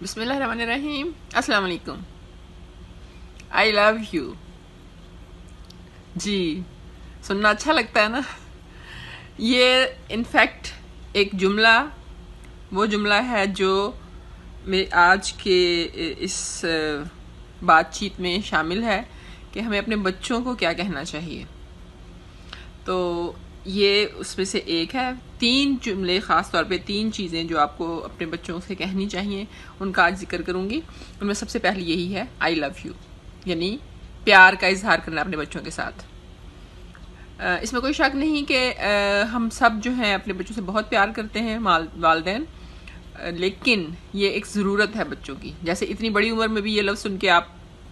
بسم اللہ الرحمن الرحیم. السلام علیکم. آئی لو یو. جی سننا اچھا لگتا ہے نا. یہ انفیکٹ ایک جملہ وہ جملہ ہے جو میرے آج کے اس بات چیت میں شامل ہے کہ ہمیں اپنے بچوں کو کیا کہنا چاہیے. تو یہ اس میں سے ایک ہے. 3 جملے، خاص طور پہ 3 چیزیں جو آپ کو اپنے بچوں سے کہنی چاہیے، ان کا آج ذکر کروں گی. ان میں سب سے پہلی یہی ہے آئی لو یو، یعنی پیار کا اظہار کرنا اپنے بچوں کے ساتھ. اس میں کوئی شک نہیں کہ ہم سب جو ہیں اپنے بچوں سے بہت پیار کرتے ہیں والدین، لیکن یہ ایک ضرورت ہے بچوں کی. جیسے اتنی بڑی عمر میں بھی یہ لفظ سن کے آپ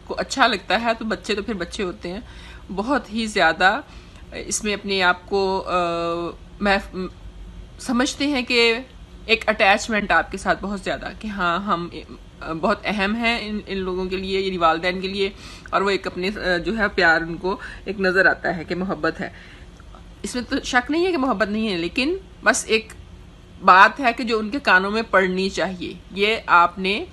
کو اچھا لگتا ہے، تو بچے تو پھر بچے ہوتے ہیں. بہت ہی زیادہ اس میں اپنے آپ کو سمجھتے ہیں کہ ایک اٹیچمنٹ آپ کے ساتھ بہت زیادہ، کہ ہاں ہم بہت اہم ہیں ان لوگوں کے لیے، یعنی والدین کے لیے. اور وہ ایک اپنے جو ہے پیار ان کو ایک نظر آتا ہے کہ محبت ہے. اس میں تو شک نہیں ہے کہ محبت نہیں ہے، لیکن بس ایک بات ہے کہ جو ان کے کانوں میں پڑنی چاہیے. یہ آپ نے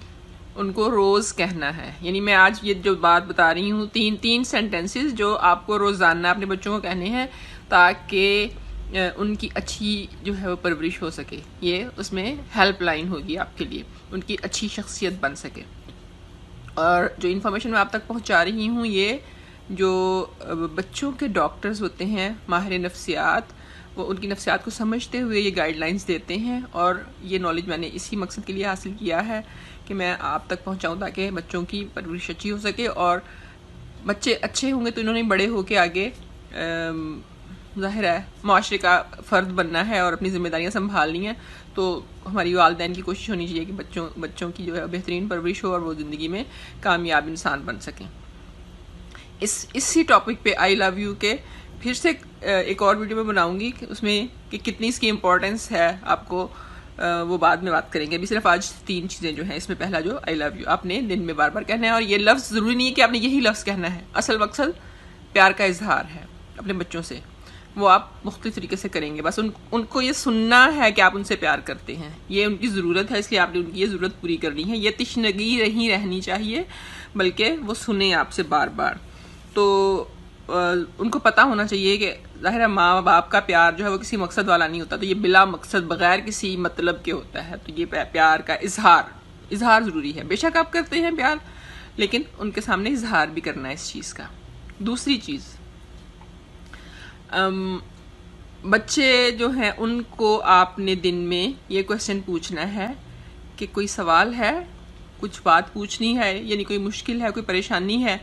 ان کو روز کہنا ہے. یعنی میں آج یہ جو بات بتا رہی ہوں، تین سینٹنسز جو آپ کو روزانہ اپنے بچوں کو کہنے ہیں تاکہ ان کی اچھی جو ہے وہ پرورش ہو سکے. یہ اس میں ہیلپ لائن ہوگی آپ کے لیے، ان کی اچھی شخصیت بن سکے. اور جو انفارمیشن میں آپ تک پہنچا رہی ہوں، یہ جو بچوں کے ڈاکٹرز ہوتے ہیں، ماہر نفسیات، وہ ان کی نفسیات کو سمجھتے ہوئے یہ گائیڈ لائنز دیتے ہیں. اور یہ نالج میں نے اسی مقصد کے لیے حاصل کیا ہے کہ میں آپ تک پہنچاؤں تاکہ بچوں کی پرورش اچھی ہو سکے. اور بچے اچھے ہوں گے تو انہوں نے بڑے ہو کے آگے ظاہر ہے معاشرے کا فرد بننا ہے اور اپنی ذمہ داریاں سنبھالنی ہیں. تو ہماری والدین کی کوشش ہونی چاہیے کہ بچوں کی جو ہے بہترین پرورش ہو اور وہ زندگی میں کامیاب انسان بن سکیں. اسی ٹاپک پہ آئی لو یو کے پھر سے ایک اور ویڈیو میں بناؤں گی کہ اس میں کہ کتنی اس کی امپورٹنس ہے آپ کو، وہ بعد میں بات کریں گے. ابھی صرف آج 3 چیزیں جو ہیں اس میں پہلا جو آئی لو یو آپ نے دن میں بار بار کہنا ہے. اور یہ لفظ ضروری نہیں ہے کہ آپ نے یہی لفظ کہنا ہے، اصل مقصد پیار کا اظہار ہے اپنے بچوں سے. وہ آپ مختلف طریقے سے کریں گے، بس ان کو یہ سننا ہے کہ آپ ان سے پیار کرتے ہیں. یہ ان کی ضرورت ہے، اس لیے آپ نے ان کی یہ ضرورت پوری کرنی ہے. یہ تشنگی نہیں رہنی چاہیے، بلکہ وہ سنیں آپ سے بار بار. تو ان کو پتہ ہونا چاہیے کہ ظاہر ہے ماں باپ کا پیار جو ہے وہ کسی مقصد والا نہیں ہوتا، تو یہ بلا مقصد بغیر کسی مطلب کے ہوتا ہے. تو یہ پیار کا اظہار ضروری ہے. بے شک آپ کرتے ہیں پیار، لیکن ان کے سامنے اظہار بھی کرنا ہے اس چیز کا. دوسری چیز، بچے جو ہیں ان کو آپ نے دن میں یہ کویسچن پوچھنا ہے کہ کوئی سوال ہے، کچھ بات پوچھنی ہے، یعنی کوئی مشکل ہے، کوئی پریشانی ہے،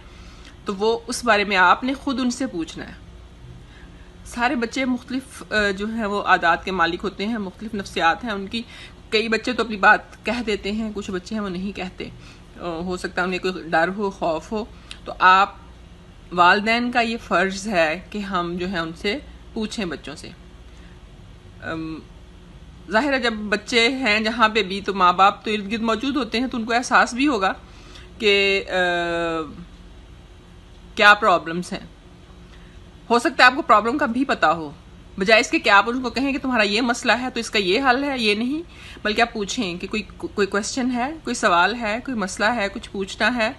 تو وہ اس بارے میں آپ نے خود ان سے پوچھنا ہے. سارے بچے مختلف جو ہیں وہ عادات کے مالک ہوتے ہیں، مختلف نفسیات ہیں ان کی. کئی بچے تو اپنی بات کہہ دیتے ہیں، کچھ بچے ہیں وہ نہیں کہتے. ہو سکتا ہے انہیں کوئی ڈر ہو، خوف ہو. تو آپ والدین کا یہ فرض ہے کہ ہم جو ہے ان سے پوچھیں بچوں سے. ظاہر ہے جب بچے ہیں جہاں پہ بھی، تو ماں باپ تو ارد گرد موجود ہوتے ہیں، تو ان کو احساس بھی ہوگا کہ کیا پرابلمس ہیں. ہو سکتا ہے آپ کو پرابلم کا بھی پتا ہو، بجائے اس کے کہ آپ ان کو کہیں کہ تمہارا یہ مسئلہ ہے تو اس کا یہ حل ہے. یہ نہیں، بلکہ آپ پوچھیں کہ کوئی کویسچن ہے، کوئی سوال ہے، کوئی مسئلہ ہے، کچھ پوچھنا ہے،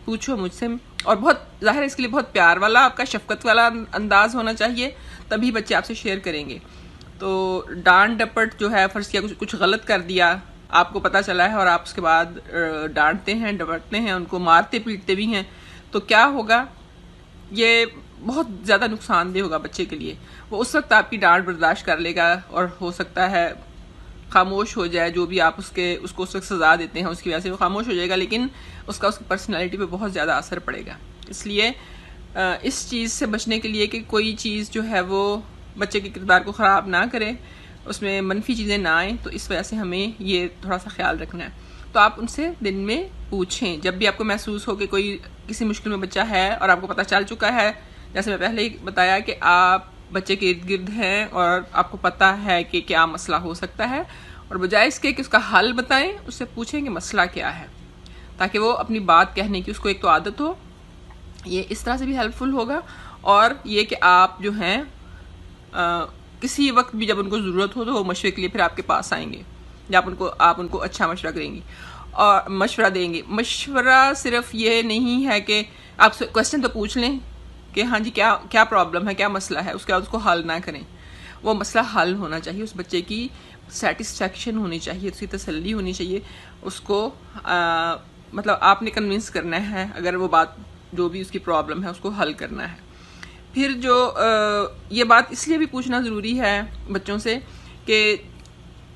پوچھو مجھ سے. اور بہت ظاہر ہے اس کے لیے بہت پیار والا، آپ کا شفقت والا انداز ہونا چاہیے، تبھی بچے آپ سے شیئر کریں گے. تو ڈانٹ ڈپٹ جو ہے، فرض کیا کچھ غلط کر دیا، آپ کو پتہ چلا ہے، اور آپ اس کے بعد ڈانٹتے ہیں، ڈپٹتے ہیں، ان کو مارتے پیٹتے بھی ہیں، تو کیا ہوگا؟ یہ بہت زیادہ نقصان دہ ہوگا بچے کے لیے. وہ اس وقت آپ کی ڈانٹ برداشت کر لے گا، اور ہو سکتا ہے خاموش ہو جائے. جو بھی آپ اس کو اس وقت سزا دیتے ہیں اس کی وجہ سے وہ خاموش ہو جائے گا، لیکن اس کی پرسنالٹی پہ بہت زیادہ اثر پڑے گا. اس لیے اس چیز سے بچنے کے لیے کہ کوئی چیز جو ہے وہ بچے کے کردار کو خراب نہ کرے، اس میں منفی چیزیں نہ آئیں، تو اس وجہ سے ہمیں یہ تھوڑا سا خیال رکھنا ہے. تو آپ ان سے دن میں پوچھیں جب بھی آپ کو محسوس ہو کہ کوئی کسی مشکل میں بچہ ہے اور آپ کو پتہ چل چکا ہے. جیسے میں پہلے ہی بتایا کہ آپ بچے کے ارد گرد ہیں اور آپ کو پتہ ہے کہ کیا مسئلہ ہو سکتا ہے، اور بجائے اس کے کہ اس کا حل بتائیں، اس سے پوچھیں کہ مسئلہ کیا ہے، تاکہ وہ اپنی بات کہنے کی اس کو ایک تو عادت ہو. یہ اس طرح سے بھی ہیلپ فل ہوگا. اور یہ کہ آپ جو ہیں کسی وقت بھی جب ان کو ضرورت ہو تو وہ مشورے کے لیے پھر آپ کے پاس آئیں گے، یا آپ ان کو اچھا مشورہ کریں گی. اور مشورہ دیں گے. مشورہ صرف یہ نہیں ہے کہ آپ کویسچن تو پوچھ لیں کہ ہاں جی کیا پرابلم ہے، کیا مسئلہ ہے، اس کے بعد اس کو حل نہ کریں. وہ مسئلہ حل ہونا چاہیے، اس بچے کی سیٹسفیکشن ہونی چاہیے، اس کی تسلی ہونی چاہیے. اس کو مطلب آپ نے کنونس کرنا ہے، اگر وہ بات جو بھی اس کی پرابلم ہے اس کو حل کرنا ہے. پھر یہ بات اس لیے بھی پوچھنا ضروری ہے بچوں سے کہ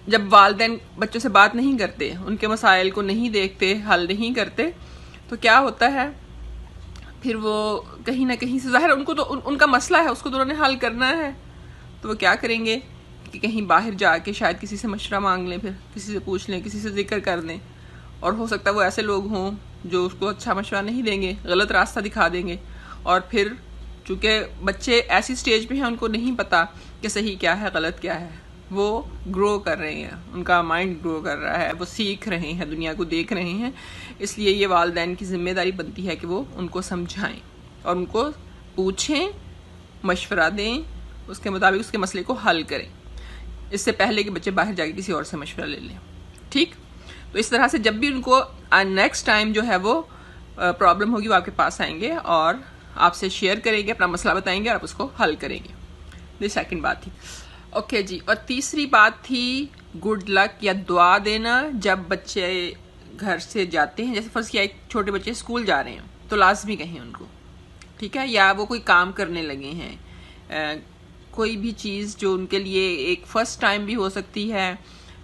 جب والدین بچوں سے بات نہیں کرتے، ان کے مسائل کو نہیں دیکھتے، حل نہیں کرتے، تو کیا ہوتا ہے پھر وہ کہیں نہ کہیں سے ظاہر ان کو تو ان کا مسئلہ ہے، اس کو تو انہوں نے حل کرنا ہے. تو وہ کیا کریں گے کہ کہیں باہر جا کے شاید کسی سے مشورہ مانگ لیں، پھر کسی سے پوچھ لیں، کسی سے ذکر کر دیں. اور ہو سکتا ہے وہ ایسے لوگ ہوں جو اس کو اچھا مشورہ نہیں دیں گے، غلط راستہ دکھا دیں گے. اور پھر چونکہ بچے ایسی سٹیج پہ ہیں، ان کو نہیں پتا کہ صحیح کیا ہے غلط کیا ہے. وہ گرو کر رہے ہیں، ان کا مائنڈ گرو کر رہا ہے، وہ سیکھ رہے ہیں، دنیا کو دیکھ رہے ہیں. اس لیے یہ والدین کی ذمہ داری بنتی ہے کہ وہ ان کو سمجھائیں اور ان کو پوچھیں، مشورہ دیں، اس کے مطابق اس کے مسئلے کو حل کریں، اس سے پہلے کہ بچے باہر جا کے کسی اور سے مشورہ لے لیں. ٹھیک؟ تو اس طرح سے جب بھی ان کو نیکسٹ ٹائم جو ہے وہ پرابلم ہوگی، وہ آپ کے پاس آئیں گے اور آپ سے شیئر کریں گے، اپنا مسئلہ بتائیں گے اور آپ اس کو حل کریں گے. یہ سیکنڈ بات تھی. اوکے جی. اور تیسری بات تھی گڈ لک یا دعا دینا جب بچے گھر سے جاتے ہیں. جیسے فرض کیا ایک چھوٹے بچے اسکول جا رہے ہیں تو لازمی کہیں ان کو، ٹھیک ہے، یا وہ کوئی کام کرنے لگے ہیں، کوئی بھی چیز جو ان کے لیے ایک فرسٹ ٹائم بھی ہو سکتی ہے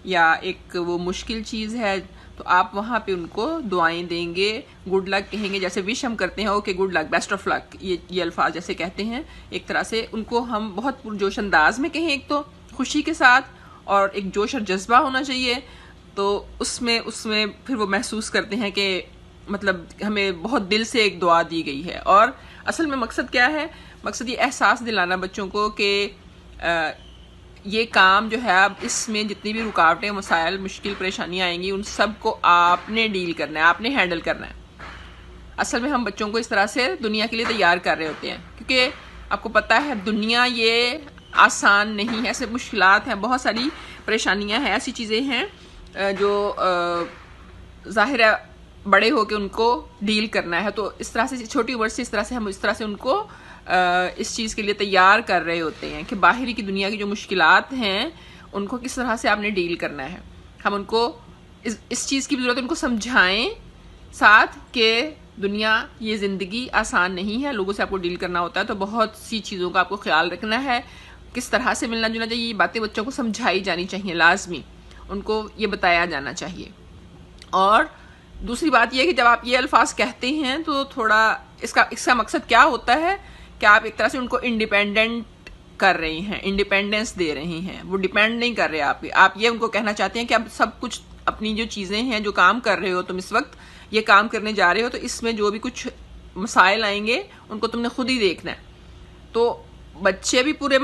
یا ایک وہ مشکل چیز ہے، تو آپ وہاں پہ ان کو دعائیں دیں گے، گڈ لک کہیں گے. جیسے وش ہم کرتے ہیں okay good luck, best of luck, یہ الفاظ جیسے کہتے ہیں، ایک طرح سے ان کو ہم بہت پرجوش انداز میں کہیں، ایک تو خوشی کے ساتھ اور ایک جوش اور جذبہ ہونا چاہیے. تو اس میں پھر وہ محسوس کرتے ہیں کہ مطلب ہمیں بہت دل سے ایک دعا دی گئی ہے. اور اصل میں مقصد کیا ہے؟ مقصد یہ احساس دلانا بچوں کو کہ یہ کام جو ہے، اب اس میں جتنی بھی رکاوٹیں، مسائل، مشکل پریشانیاں آئیں گی، ان سب کو آپ نے ڈیل کرنا ہے، آپ نے ہینڈل کرنا ہے. اصل میں ہم بچوں کو اس طرح سے دنیا کے لیے تیار کر رہے ہوتے ہیں، کیونکہ آپ کو پتہ ہے دنیا یہ آسان نہیں ہے، ایسے مشکلات ہیں، بہت ساری پریشانیاں ہیں، ایسی چیزیں ہیں جو ظاہر ہے بڑے ہو کے ان کو ڈیل کرنا ہے. تو اس طرح سے چھوٹی عمر سے ہم اس طرح سے ان کو اس چیز کے لیے تیار کر رہے ہوتے ہیں کہ باہری کی دنیا کی جو مشکلات ہیں ان کو کس طرح سے آپ نے ڈیل کرنا ہے. ہم ان کو اس چیز کی بھی ضرورت ہے، ان کو سمجھائیں ساتھ کہ دنیا، یہ زندگی آسان نہیں ہے، لوگوں سے آپ کو ڈیل کرنا ہوتا ہے، تو بہت سی چیزوں کا آپ کو خیال رکھنا ہے، کس طرح سے ملنا جلنا چاہیے. یہ باتیں بچوں کو سمجھائی جانی چاہیے، لازمی ان کو یہ بتایا جانا چاہیے. اور دوسری بات یہ ہے کہ جب آپ یہ الفاظ کہتے ہیں تو تھوڑا اس کا مقصد کیا ہوتا ہے کہ آپ ایک طرح سے ان کو انڈیپینڈنٹ کر رہے ہیں، انڈیپینڈنس دے رہے ہیں. وہ ڈیپینڈ نہیں کر رہے آپ یہ ان کو کہنا چاہتے ہیں کہ اب سب کچھ اپنی جو چیزیں ہیں، جو کام کر رہے ہو تم اس وقت، یہ کام کرنے جا رہے ہو، تو اس میں جو بھی کچھ مسائل آئیں گے ان کو تم نے خود ہی دیکھنا ہے. تو بچے بھی پورے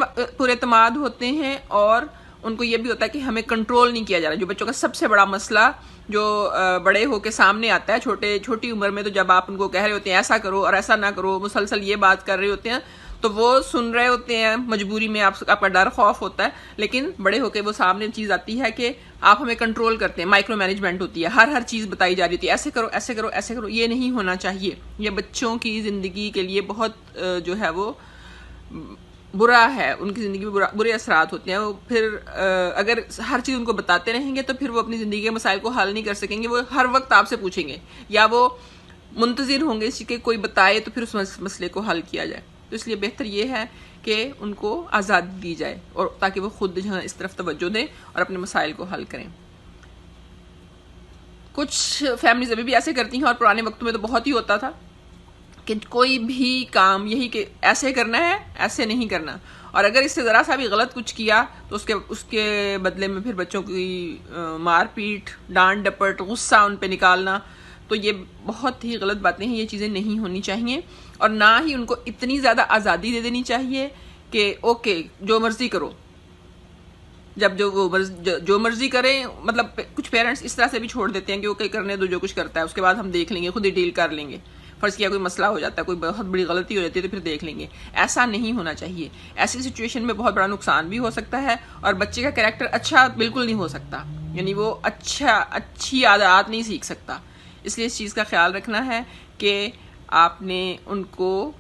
اعتماد ہوتے ہیں اور ان کو یہ بھی ہوتا ہے کہ ہمیں کنٹرول نہیں کیا جا رہا. جو بچوں کا سب سے بڑا مسئلہ جو بڑے ہو کے سامنے آتا ہے چھوٹی عمر میں، تو جب آپ ان کو کہہ رہے ہوتے ہیں ایسا کرو اور ایسا نہ کرو، مسلسل یہ بات کر رہے ہوتے ہیں، تو وہ سن رہے ہوتے ہیں مجبوری میں، آپ کا ڈر خوف ہوتا ہے. لیکن بڑے ہو کے وہ سامنے چیز آتی ہے کہ آپ ہمیں کنٹرول کرتے ہیں، مائکرو مینجمنٹ ہوتی ہے، ہر چیز بتائی جا رہی ہوتی ہے، ایسے کرو ایسے کرو ایسے کرو. یہ نہیں ہونا چاہیے. یہ بچوں کی زندگی کے لیے بہت جو ہے وہ برا ہے، ان کی زندگی میں برے اثرات ہوتے ہیں. وہ پھر اگر ہر چیز ان کو بتاتے رہیں گے تو پھر وہ اپنی زندگی کے مسائل کو حل نہیں کر سکیں گے. وہ ہر وقت آپ سے پوچھیں گے یا وہ منتظر ہوں گے اس کہ کوئی بتائے تو پھر اس مسئلے کو حل کیا جائے. تو اس لیے بہتر یہ ہے کہ ان کو آزادی دی جائے اور تاکہ وہ خود جو ہے اس طرف توجہ دیں اور اپنے مسائل کو حل کریں. کچھ فیملیز ابھی بھی ایسے کرتی ہیں، اور پرانے وقتوں میں تو بہت ہی ہوتا تھا کہ کوئی بھی کام یہی کہ ایسے کرنا ہے، ایسے نہیں کرنا. اور اگر اس سے ذرا سا بھی غلط کچھ کیا تو اس کے بدلے میں پھر بچوں کی مار پیٹ، ڈانٹ ڈپٹ، غصہ ان پہ نکالنا. تو یہ بہت ہی غلط باتیں ہیں، یہ چیزیں نہیں ہونی چاہیے. اور نہ ہی ان کو اتنی زیادہ آزادی دے دینی چاہیے کہ اوکے جو مرضی کرو، جب جو مرضی کریں. مطلب کچھ پیرنٹس اس طرح سے بھی چھوڑ دیتے ہیں کہ اوکے کرنے دو جو کچھ کرتا ہے، اس کے بعد ہم دیکھ لیں گے، خود ہی ڈیل کر لیں گے. فرض کیا کوئی مسئلہ ہو جاتا ہے، کوئی بہت بڑی غلطی ہو جاتی ہے تو پھر دیکھ لیں گے. ایسا نہیں ہونا چاہیے. ایسی سچویشن میں بہت بڑا نقصان بھی ہو سکتا ہے اور بچے کا کریکٹر اچھا بالکل نہیں ہو سکتا. یعنی وہ اچھی عادات نہیں سیکھ سکتا. اس لیے اس چیز کا خیال رکھنا ہے کہ آپ نے ان کو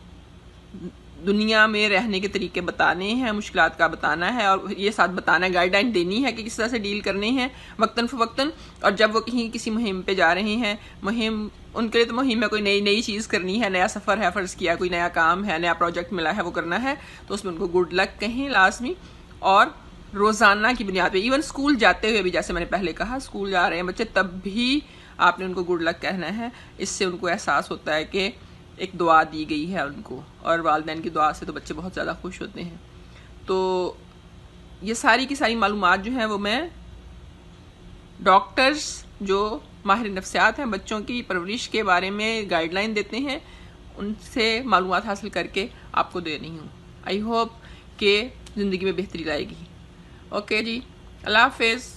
دنیا میں رہنے کے طریقے بتانے ہیں، مشکلات کا بتانا ہے، اور یہ ساتھ بتانا ہے، گائیڈ لائن دینی ہے کہ کس طرح سے ڈیل کرنے ہیں وقتاً فوقتاً. اور جب وہ کسی مہم پہ جا رہے ہیں، مہم ان کے لیے تو مہم میں کوئی نئی چیز کرنی ہے، نیا سفر ہے، فرض کیا کوئی نیا کام ہے، نیا پروجیکٹ ملا ہے، وہ کرنا ہے، تو اس میں ان کو گڈ لک کہیں لازمی. اور روزانہ کی بنیاد پہ، ایون اسکول جاتے ہوئے بھی، جیسے میں نے پہلے کہا اسکول جا رہے ہیں بچے، تب بھی آپ نے ان کو گڈ لک کہنا ہے. اس سے ان کو احساس ہوتا ہے کہ ایک دعا دی گئی ہے ان کو، اور والدین کی دعا سے تو بچے بہت زیادہ خوش ہوتے ہیں. تو یہ ساری کی ساری معلومات جو ہیں وہ میں ڈاکٹرز جو ماہر نفسیات ہیں، بچوں کی پرورش کے بارے میں گائیڈ لائن دیتے ہیں، ان سے معلومات حاصل کر کے آپ کو دے رہی ہوں. آئی ہوپ کہ زندگی میں بہتری لائے گی. اوکے جی، اللہ حافظ.